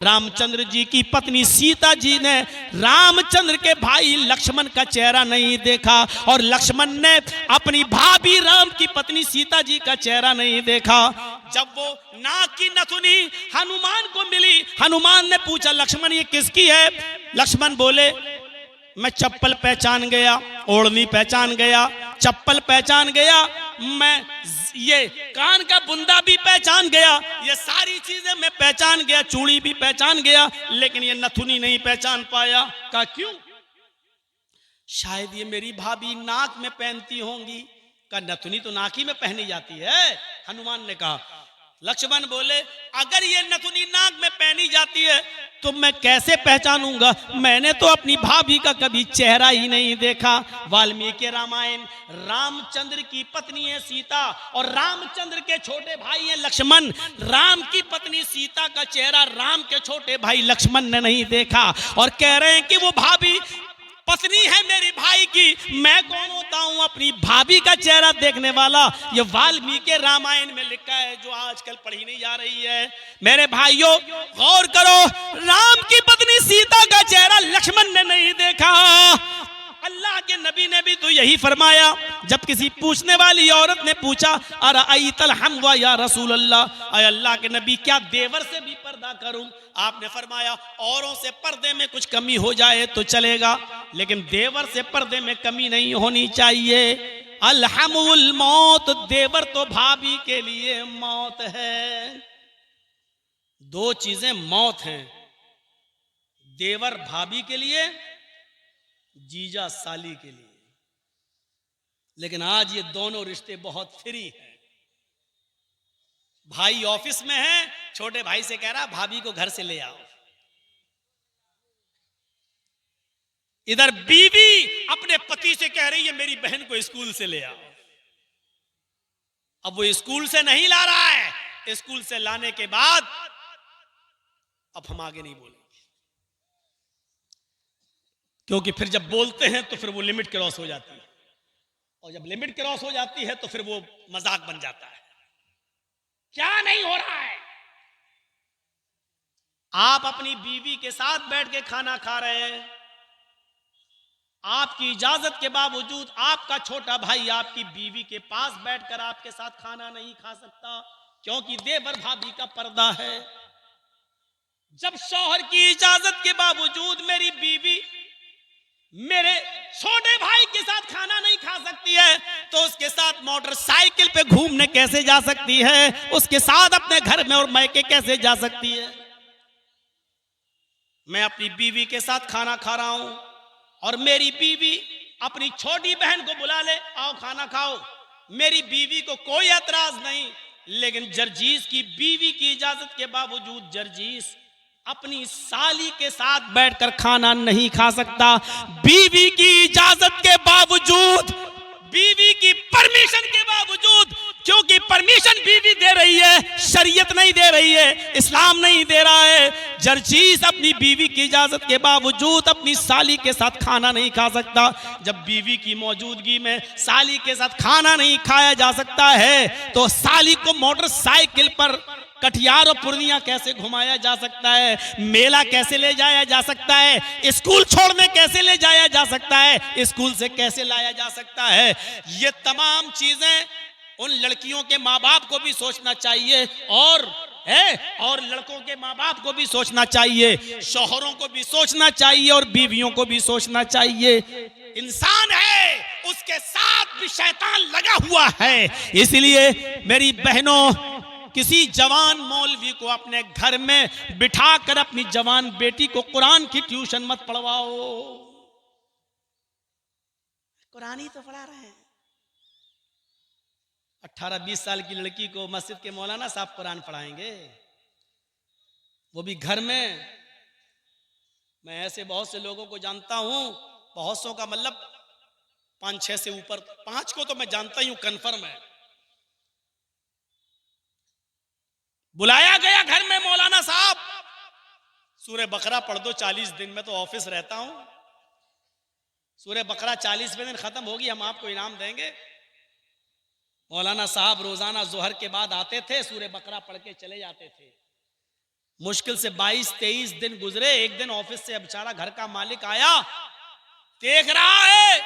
रामचंद्र जी की पत्नी सीता जी ने रामचंद्र के भाई लक्ष्मण का चेहरा नहीं देखा और लक्ष्मण ने अपनी भाभी राम की पत्नी सीता जी का चेहरा नहीं देखा। जब वो नाक की नथुनी हनुमान को मिली, हनुमान ने पूछा लक्ष्मण ये किसकी है? लक्ष्मण बोले मैं चप्पल पहचान गया, ओढ़नी पहचान गया, चप्पल पहचान गया, मैं ये कान का बुंदा भी पहचान गया, ये सारी चीजें मैं पहचान गया, चूड़ी भी पहचान गया, लेकिन ये नथुनी नहीं पहचान पाया। कहा क्यों? शायद ये मेरी भाभी नाक में पहनती होंगी। का नथुनी तो नाक ही में पहनी जाती है। हनुमान ने कहा। लक्ष्मण बोले अगर ये नथुनी नाक में पहनी जाती है तो मैं कैसे पहचानूंगा? मैंने तो अपनी भाभी का कभी चेहरा ही नहीं देखा। वाल्मीकि रामायण, रामचंद्र की पत्नी है सीता और रामचंद्र के छोटे भाई हैं लक्ष्मण। राम की पत्नी सीता का चेहरा राम के छोटे भाई लक्ष्मण ने नहीं देखा और कह रहे हैं कि वो भाभी पत्नी है मेरी भाई की, मैं कौन होता हूं अपनी भाभी का चेहरा देखने वाला? ये वाल्मीकि रामायण में लिखा है जो आजकल पढ़ी नहीं जा रही है। मेरे भाइयों गौर करो, राम की पत्नी सीता का चेहरा लक्ष्मण ने नहीं देखा। अल्लाह के नबी ने भी तो यही फरमाया। जब किसी पूछने वाली औरत ने पूछा अरअयतल हमवा या रसूल अल्लाह, अय अल्लाह के नबी क्या देवर से भी पर्दा करूं? आपने फरमाया औरों से पर्दे में कुछ कमी हो जाए तो चलेगा, लेकिन देवर से पर्दे में कमी नहीं होनी चाहिए। अलहमुल मौत, देवर तो भाभी के लिए मौत है। दो चीजें मौत हैं, देवर भाभी के लिए, जीजा साली के लिए। लेकिन आज ये दोनों रिश्ते बहुत फ्री हैं। भाई ऑफिस में है, छोटे भाई से कह रहा भाभी को घर से ले आओ। इधर बीवी अपने पति से कह रही है मेरी बहन को स्कूल से ले आओ। अब वो स्कूल से नहीं ला रहा है, स्कूल से लाने के बाद अब हम आगे नहीं बोलेंगे, क्योंकि फिर जब बोलते हैं तो फिर वो लिमिट क्रॉस हो जाती है, और जब लिमिट क्रॉस हो जाती है तो फिर वो मजाक बन जाता है। क्या नहीं हो रहा है? आप अपनी बीवी के साथ बैठ के खाना खा रहे हैं, आपकी इजाजत के बावजूद आपका छोटा भाई आपकी बीवी के पास बैठकर आपके साथ खाना नहीं खा सकता, क्योंकि देवर भाभी का पर्दा है। जब शौहर की इजाजत के बावजूद मेरी बीवी मेरे छोटे भाई के साथ खाना नहीं खा सकती है, तो उसके साथ मोटरसाइकिल पे घूमने कैसे जा सकती है? उसके साथ अपने घर में और मैके कैसे जा सकती है? मैं अपनी बीवी के साथ खाना खा रहा हूं और मेरी बीवी अपनी छोटी बहन को बुला ले, आओ खाना खाओ। मेरी बीवी को कोई एतराज नहीं, लेकिन जर्जीस की बीवी की इजाजत के बावजूद जर्जीस अपनी साली के साथ बैठकर खाना नहीं खा सकता। बीवी की इजाजत के बावजूद, बीवी की परमिशन के बावजूद, क्योंकि परमिशन बीवी दे रही है, शरीयत नहीं दे रही है, इस्लाम नहीं दे रहा है। जर्जीस अपनी बीवी की इजाजत के बावजूद अपनी साली के साथ खाना नहीं खा सकता। जब बीवी की मौजूदगी में साली के साथ खाना नहीं खाया जा सकता है, तो साली को मोटरसाइकिल पर कटिहार और पूर्णिया कैसे घुमाया जा सकता है? मेला कैसे ले जाया जा सकता है? स्कूल छोड़ने कैसे ले जाया जा सकता है? स्कूल से कैसे लाया जा सकता है? ये तमाम चीजें उन लड़कियों के माँ बाप को भी सोचना चाहिए और लड़कों के माँ बाप को भी सोचना चाहिए, शौहरों को भी सोचना चाहिए और बीवियों को भी सोचना चाहिए। इंसान है, उसके साथ भी शैतान लगा हुआ है। इसलिए मेरी बहनों, किसी जवान मौलवी को अपने घर में बिठाकर अपनी जवान बेटी को कुरान की ट्यूशन मत पढ़वाओ। कुरान ही तो पढ़ा रहे हैं। 18-20 साल की लड़की को मस्जिद के मौलाना साहब कुरान पढ़ाएंगे, वो भी घर में। मैं ऐसे बहुत से लोगों को जानता हूं, बहुत सौ का मतलब 5-6 से ऊपर, 5 को तो मैं जानता ही हूं, कन्फर्म है। बुलाया गया घर में, मौलाना साहब सूरह बकरा पढ़ दो 40 दिन में, तो ऑफिस रहता हूं, सूरह बकरा 40वें दिन खत्म होगी, हम आपको इनाम देंगे। मौलाना साहब रोजाना जोहर के बाद आते थे, सूरह बकरा पढ़ के चले जाते थे। मुश्किल से 22-23 दिन गुजरे। एक दिन ऑफिस से बेचारा घर का मालिक आया, देख रहा है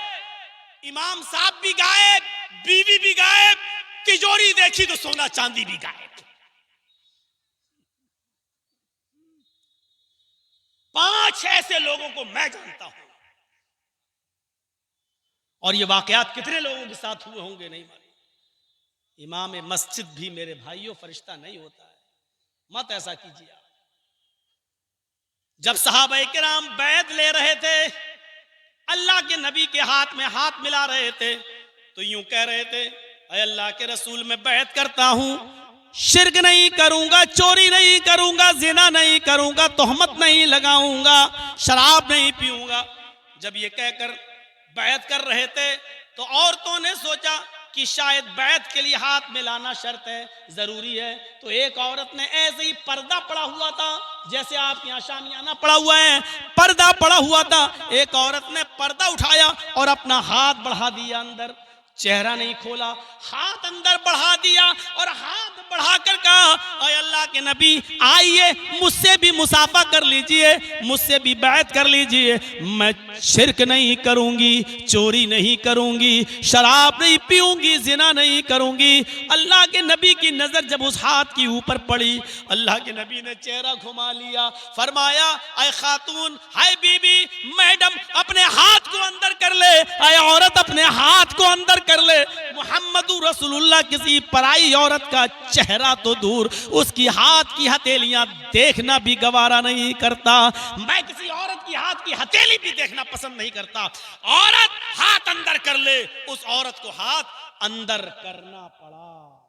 इमाम साहब भी गायब, बीवी भी गायब, तिजोरी देखी तो सोना चांदी भी गायब। 5 ऐसे लोगों को मैं जानता हूं, और ये वाकयात कितने लोगों के साथ हुए होंगे नहीं मालूम। इमाम मस्जिद भी मेरे भाइयों फरिश्ता नहीं होता है, मत ऐसा कीजिए आप। जब सहाबाए किराम बैत ले रहे थे, अल्लाह के नबी के हाथ में हाथ मिला रहे थे, तो यूं कह रहे थे, अय अल्लाह के रसूल मैं बैत करता हूं, शिर्क नहीं करूंगा, चोरी नहीं करूंगा, जिना नहीं करूंगा, तोहमत नहीं लगाऊंगा, शराब नहीं पीऊंगा। जब ये कहकर बैत कर रहे थे तो औरतों ने सोचा कि शायद बैत के लिए हाथ मिलाना शर्त है, जरूरी है। तो एक औरत ने ऐसे ही पर्दा पड़ा हुआ था, जैसे आप यहाँ शामियाना पड़ा हुआ है, पर्दा पड़ा हुआ था, एक औरत ने पर्दा उठाया और अपना हाथ बढ़ा दिया अंदर, चेहरा नहीं खोला, हाथ अंदर बढ़ा दिया और हाथ बढ़ाकर कहा, अय अल्लाह के नबी आइए मुझसे भी मुसाफा कर लीजिए, मुझसे भी बैत कर लीजिए, मैं शिर्क नहीं करूंगी, चोरी नहीं करूंगी, शराब नहीं पीऊंगी, जिना नहीं करूंगी। अल्लाह के नबी की नजर जब उस हाथ की ऊपर पड़ी, अल्लाह के नबी ने चेहरा घुमा लिया, फरमाया, अय खातून, हाय बीबी, मैडम अपने हाथ को अंदर कर ले, अय औरत अपने हाथ को अंदर कर ले। मुहम्मदुर रसूलुल्लाह किसी पराई औरत का चेहरा तो दूर, उसकी हाथ की हथेलियां देखना भी गवारा नहीं करता। मैं किसी औरत की हाथ की हथेली भी देखना पसंद नहीं करता। औरत हाथ अंदर कर ले, उस औरत को हाथ अंदर करना पड़ा।